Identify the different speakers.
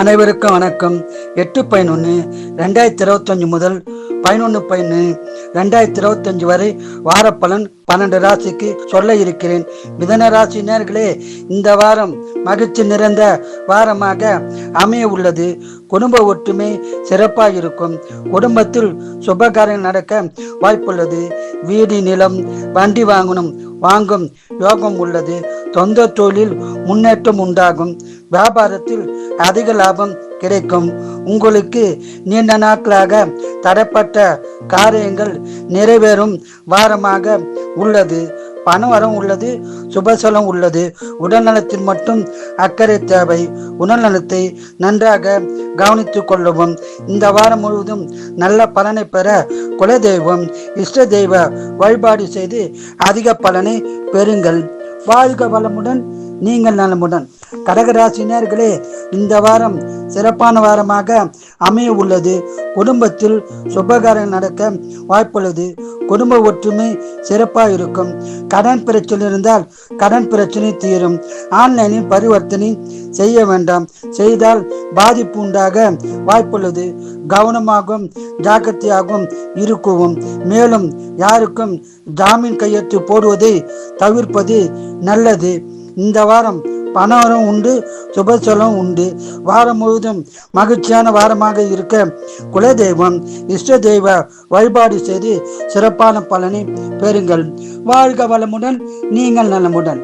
Speaker 1: அனைவருக்கும் வணக்கம். 8/11/2025 முதல் 11/11/2025 வரை வாரப்பலன் 12 ராசிக்கு சொல்ல இருக்கிறேன். மிதன ராசி நேயர்களே, இந்த வாரம் மகிழ்ச்சி நிறைந்த வாரமாக அமைய உள்ளது. குடும்ப ஒற்றுமை சிறப்பாக இருக்கும். குடும்பத்தில் சுபகாரியங்கள் நடக்க வாய்ப்புள்ளது. வீடு, நிலம், வண்டி வாங்கும் யோகம் உள்ளது. சொந்த தொழில் முன்னேற்றம் உண்டாகும். வியாபாரத்தில் அதிக லாபம் கிடைக்கும். உங்களுக்கு நீண்ட நாட்களாக தடைப்பட்ட காரியங்கள் நிறைவேறும் வாரமாக உள்ளது. பணவரம் உள்ளது. சுபசலம் உள்ளது. உடல்நலத்தில் மட்டும் அக்கறை தேவை. உடல்நலத்தை நன்றாக கவனித்துக் கொள்ளவும். இந்த வாரம் முழுவதும் நல்ல பலனை பெற குலதெய்வம், இஷ்ட தெய்வ வழிபாடு செய்து அதிக பலனை பெறுங்கள். வாழ்க வளமுடன், நீங்கள் நலமுடன். கடகராசினியர்களே, இந்த வாரம் சிறப்பான வாரமாக அமைய உள்ளது. குடும்பத்தில் சுபகாரியம் நடக்க வாய்ப்புள்ளது. குடும்ப ஒற்றுமை சிறப்பாக இருக்கும். கடன் பிரச்சனை இருந்தால் கடன் பிரச்சனை தீரும். ஆன்லைனில் பரிவர்த்தனை செய்ய வேண்டாம். செய்தால் பாதிப்பு உண்டாக வாய்ப்புள்ளது. கவனமாகவும் ஜாக்கிரதையாகவும் இருக்கவும். மேலும் யாருக்கும் ஜாமீன் கையெழுத்து போடுவதை தவிர்ப்பது நல்லது. இந்த வாரம் பணவரம் உண்டு, சுபசலம் உண்டு. வாரம் முழுவதும் மகிழ்ச்சியான வாரமாக இருக்க குலதெய்வம், இஷ்ட தெய்வ வழிபாடு செய்து சிறப்பான பலனை பெறுங்கள். வாழ்க வளமுடன், நீங்கள் நலமுடன்.